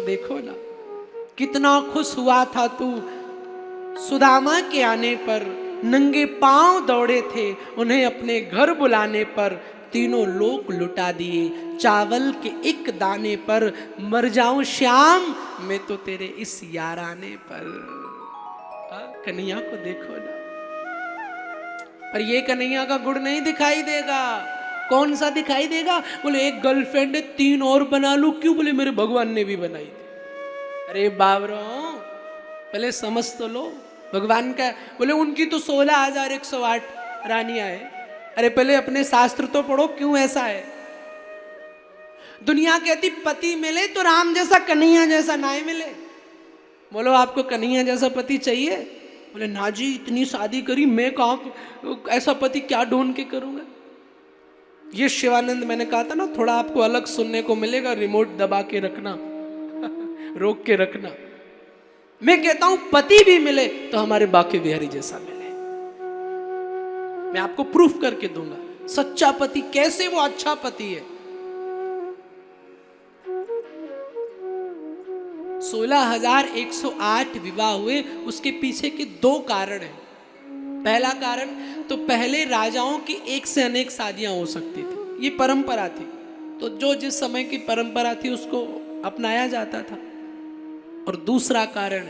देखो ना, कितना खुश हुआ था तू सुदामा के आने पर। नंगे पांव दौड़े थे उन्हें अपने घर बुलाने पर। तीनों लोक लुटा दिए चावल के एक दाने पर। मर जाऊं श्याम मैं तो तेरे इस याराने पर। कन्हैया को देखो ना, पर ये कन्हैया का गुण नहीं दिखाई देगा। कौन सा दिखाई देगा? बोले एक गर्लफ्रेंड है, 3 और बना लूं। क्यों? बोले मेरे भगवान ने भी बनाई थी। अरे बाबरो, पहले समझ तो लो भगवान का। बोले उनकी तो 16,108 रानियां है। अरे पहले अपने शास्त्र तो पढ़ो, क्यों ऐसा है? दुनिया कहती पति मिले तो राम जैसा, कन्हैया जैसा ना मिले। बोलो आपको कन्हैया जैसा पति चाहिए? बोले ना जी, इतनी शादी करी, मैं कहाँ ऐसा पति क्या ढूंढ के करूंगा। ये शिवानंद मैंने कहा था ना, थोड़ा आपको अलग सुनने को मिलेगा, रिमोट दबा के रखना रोक के रखना। मैं कहता हूं पति भी मिले तो हमारे बाके बिहारी जैसा मिले। मैं आपको प्रूफ करके दूंगा सच्चा पति कैसे वो अच्छा पति है। 16,108 विवाह हुए, उसके पीछे के 2 कारण हैं। पहला कारण तो पहले राजाओं की एक से अनेक शादियां हो सकती थी, ये परंपरा थी। तो जो जिस समय की परंपरा थी उसको अपनाया जाता था। और दूसरा कारण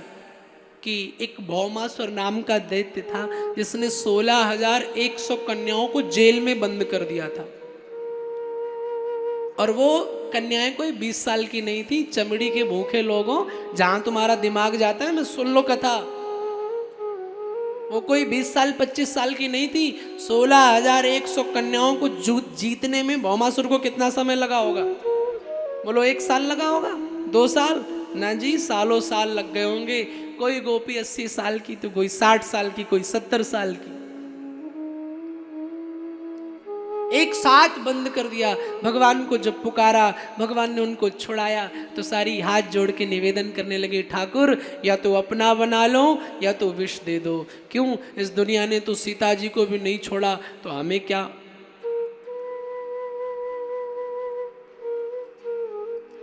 कि एक भौमासुर नाम का दैत्य था जिसने 16,100 कन्याओं को जेल में बंद कर दिया था। और वो कन्याएं कोई 20 साल की नहीं थी। चमड़ी के भूखे लोगों, जहां तुम्हारा दिमाग जाता है मैं सुन लो कथा। वो कोई 20 साल 25 साल की नहीं थी। 16,100 कन्याओं को जीतने में भौमासुर को कितना समय लगा होगा? बोलो 1 साल लगा होगा, 2 साल? ना जी, सालों साल लग गए होंगे। कोई गोपी 80 साल की तो कोई 60 साल की, कोई 70 साल की। एक साथ बंद कर दिया। भगवान को जब पुकारा, भगवान ने उनको छुड़ाया तो सारी हाथ जोड़ के निवेदन करने लगे, ठाकुर या तो अपना बना लो या तो विष दे दो। क्यों? इस दुनिया ने तो सीता जी को भी नहीं छोड़ा, तो हमें क्या?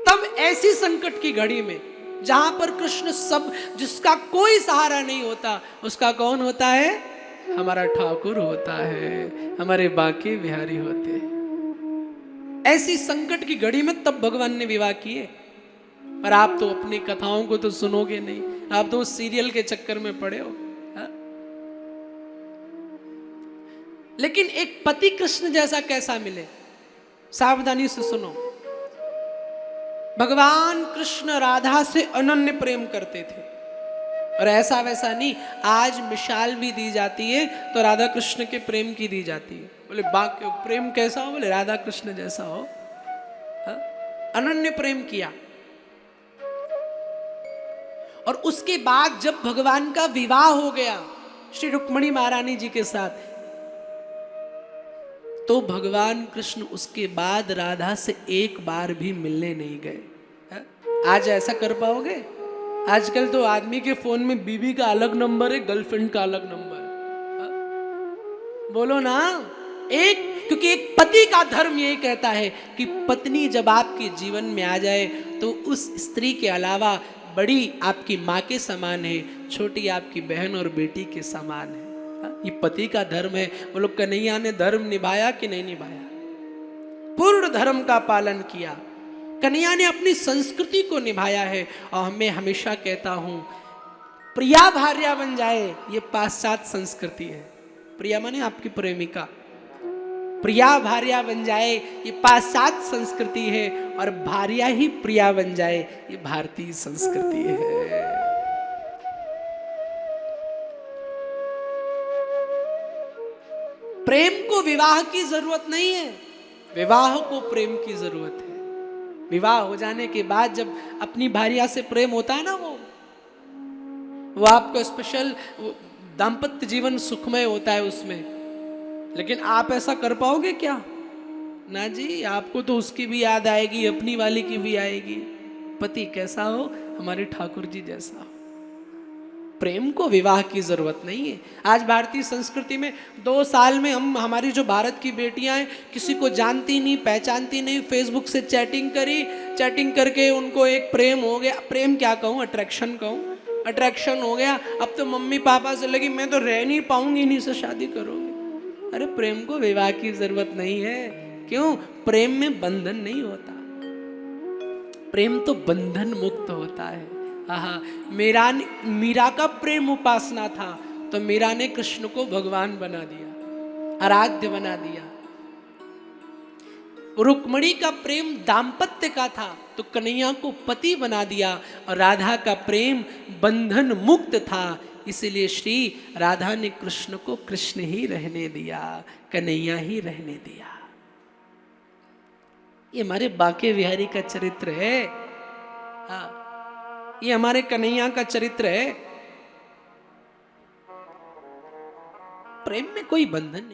तब ऐसी संकट की घड़ी में जहां पर कृष्ण सब, जिसका कोई सहारा नहीं होता, उसका कौन होता है? हमारा ठाकुर होता है, हमारे बाके बिहारी होते हैं। ऐसी संकट की घड़ी में तब भगवान ने विवाह किए। पर आप तो अपनी कथाओं को तो सुनोगे नहीं, आप तो उस सीरियल के चक्कर में पड़े हो। हा? लेकिन एक पति कृष्ण जैसा कैसा मिले? सावधानी से सुनो। भगवान कृष्ण राधा से अनन्य प्रेम करते थे। और ऐसा वैसा नहीं, आज मिसाल भी दी जाती है तो राधा कृष्ण के प्रेम की दी जाती है। बोले बाकी प्रेम कैसा हो? बोले राधा कृष्ण जैसा हो। हा? अनन्य प्रेम किया। और उसके बाद जब भगवान का विवाह हो गया श्री रुक्मिणी महारानी जी के साथ, तो भगवान कृष्ण उसके बाद राधा से एक बार भी मिलने नहीं गए। आज ऐसा कर पाओगे? आजकल तो आदमी के फोन में बीवी का अलग नंबर है, गर्लफ्रेंड का अलग नंबर है। बोलो ना। क्योंकि एक पति का धर्म यही कहता है कि पत्नी जब आपके जीवन में आ जाए तो उस स्त्री के अलावा बड़ी आपकी माँ के समान है, छोटी आपकी बहन और बेटी के समान है। ये पति का धर्म है। वो लोग कन्हैया ने धर्म निभाया कि नहीं निभाया? पूर्ण धर्म का पालन किया। कन्हैया ने अपनी संस्कृति को निभाया है। और मैं हमेशा कहता हूं, प्रिया भार्या बन जाए ये पाश्चात्य संस्कृति है। प्रिया माने आपकी प्रेमिका। प्रिया भार्या बन जाए ये पाश्चात्य संस्कृति है, और भार्या ही प्रिया बन जाए ये भारतीय संस्कृति है। प्रेम को विवाह की जरूरत नहीं है, विवाह को प्रेम की जरूरत है। विवाह हो जाने के बाद जब अपनी भार्या से प्रेम होता है ना, वो आपको स्पेशल दाम्पत्य जीवन सुखमय होता है उसमें। लेकिन आप ऐसा कर पाओगे क्या? ना जी, आपको तो उसकी भी याद आएगी, अपनी वाली की भी आएगी। पति कैसा हो? हमारे ठाकुर जी जैसा हो। प्रेम को विवाह की जरूरत नहीं है। आज भारतीय संस्कृति में 2 साल में हमारी जो भारत की बेटियां हैं, किसी को जानती नहीं, पहचानती नहीं, फेसबुक से चैटिंग करी, चैटिंग करके उनको एक प्रेम हो गया, प्रेम क्या कहूँ, अट्रैक्शन कहूँ, अट्रैक्शन हो गया। अब तो मम्मी पापा से लगी मैं तो रह नहीं पाऊंगी, इन्हीं से शादी करोगे। अरे प्रेम को विवाह की जरूरत नहीं है। क्यों? प्रेम में बंधन नहीं होता, प्रेम तो बंधन मुक्त होता है। आहा, मीरा का प्रेम उपासना था तो मीरा ने कृष्ण को भगवान बना दिया, आराध्य बना दिया। रुक्मणी का प्रेम दाम्पत्य का था तो कन्हैया को पति बना दिया, और राधा का प्रेम बंधन मुक्त था, इसलिए श्री राधा ने कृष्ण को कृष्ण ही रहने दिया, कन्हैया ही रहने दिया। ये हमारे बांके बिहारी का चरित्र है। हाँ, ये हमारे कन्हैया का चरित्र है। प्रेम में कोई बंधन नहीं।